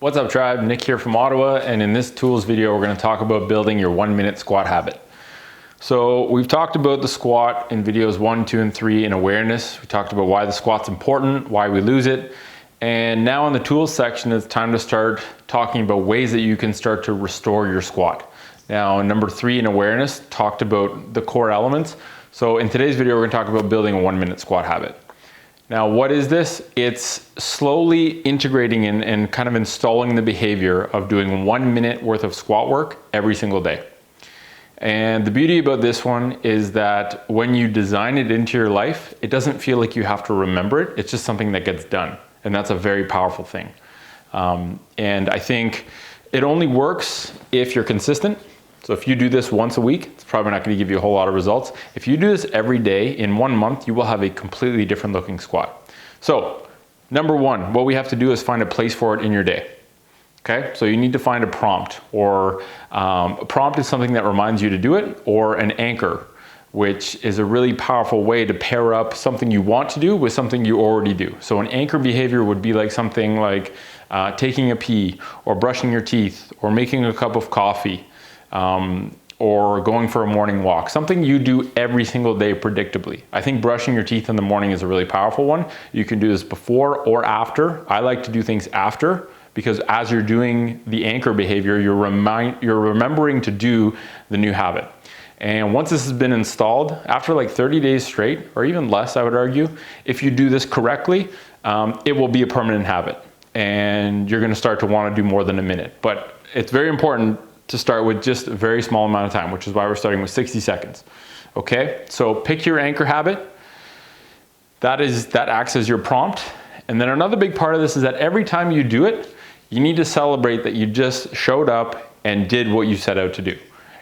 What's up, tribe? Nick here from Ottawa, and in this tools video we're going to talk about building your 1-minute squat habit. So we've talked about the squat in videos 1, 2, and 3 in awareness. We talked about why the squat's important, why we lose it, and now in the tools section it's time to start talking about ways that you can start to restore your squat. Now, number 3 in awareness talked about the core elements. So in today's video we're going to talk about building a 1-minute squat habit. Now, what is this? It's slowly integrating and kind of installing the behavior of doing 1 minute worth of squat work every single day. And the beauty about this one is that when you design it into your life, it doesn't feel like you have to remember it. It's just something that gets done. And that's a very powerful thing. And I think it only works if you're consistent. So if you do this once a week, it's probably not going to give you a whole lot of results. If you do this every day, in 1 month, you will have a completely different looking squat. So number 1, what we have to do is find a place for it in your day. Okay, so you need to find a prompt, or a prompt is something that reminds you to do it, or an anchor, which is a really powerful way to pair up something you want to do with something you already do. So an anchor behavior would be like something like taking a pee, or brushing your teeth, or making a cup of coffee. Or going for a morning walk, something you do every single day predictably. I think brushing your teeth in the morning is a really powerful one. You can do this before or after. I like to do things after, because as you're doing the anchor behavior, you're remembering to do the new habit. And once this has been installed, after like 30 days straight, or even less, I would argue, if you do this correctly, it will be a permanent habit. And you're gonna start to wanna do more than a minute. But it's very important to start with just a very small amount of time, which is why we're starting with 60 seconds. Okay, so pick your anchor habit. That acts as your prompt. And then another big part of this is that every time you do it, you need to celebrate that you just showed up and did what you set out to do.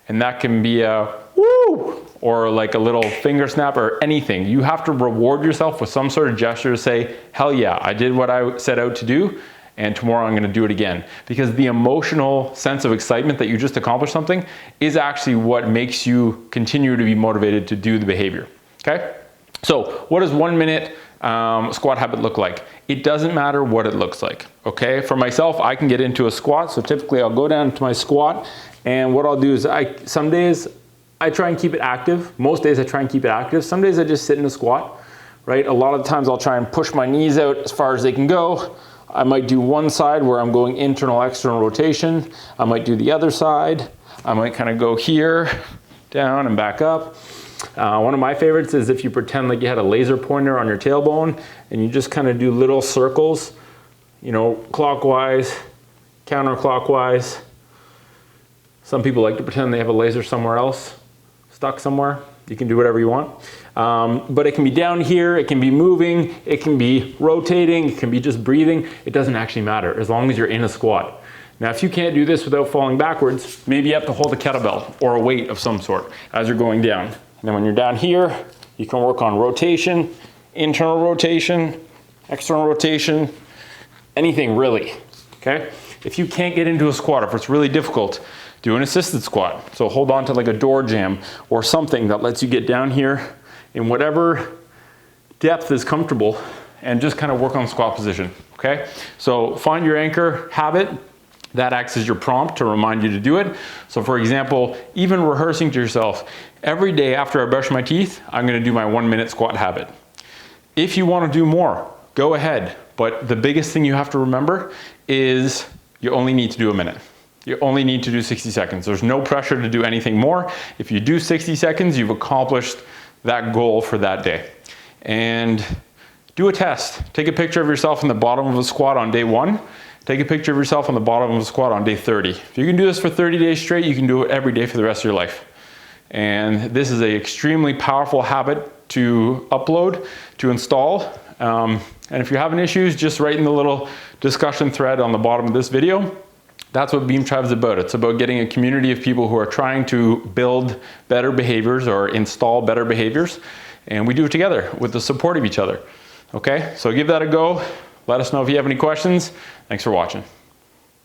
And that can be a woo, or like a little finger snap, or anything. You have to reward yourself with some sort of gesture to say, hell yeah, I did what I set out to do, and tomorrow I'm gonna do it again. Because the emotional sense of excitement that you just accomplished something is actually what makes you continue to be motivated to do the behavior, okay? So what does 1 minute squat habit look like? It doesn't matter what it looks like, okay? For myself, I can get into a squat, so typically I'll go down to my squat, and what I'll do is some days I try and keep it active. Most days I try and keep it active. Some days I just sit in a squat, right? A lot of times I'll try and push my knees out as far as they can go. I might do one side where I'm going internal, external rotation. I might do the other side. I might kind of go here, down and back up. One of my favorites is if you pretend like you had a laser pointer on your tailbone and you just kind of do little circles, you know, clockwise, counterclockwise. Some people like to pretend they have a laser somewhere else, stuck somewhere. You can do whatever you want. But it can be down here, it can be moving, it can be rotating, it can be just breathing. It doesn't actually matter as long as you're in a squat. Now, if you can't do this without falling backwards, maybe you have to hold a kettlebell or a weight of some sort as you're going down. And then when you're down here, you can work on rotation, internal rotation, external rotation, anything really, okay? If you can't get into a squat, if it's really difficult, do an assisted squat. So hold on to like a door jamb or something that lets you get down here in whatever depth is comfortable, and just kind of work on squat position, okay? So find your anchor habit. That acts as your prompt to remind you to do it. So for example, even rehearsing to yourself, every day after I brush my teeth, I'm gonna do my 1 minute squat habit. If you wanna do more, go ahead. But the biggest thing you have to remember is you only need to do a minute. You only need to do 60 seconds. There's no pressure to do anything more. If you do 60 seconds, you've accomplished that goal for that day. And do a test. Take a picture of yourself in the bottom of a squat on day 1. Take a picture of yourself on the bottom of a squat on day 30. If you can do this for 30 days straight, you can do it every day for the rest of your life. And this is an extremely powerful habit to upload, to install. And if you're having issues, just write in the little discussion thread on the bottom of this video. That's what Beam Tribe is about. It's about getting a community of people who are trying to build better behaviors or install better behaviors. And we do it together with the support of each other. Okay, so give that a go. Let us know if you have any questions. Thanks for watching.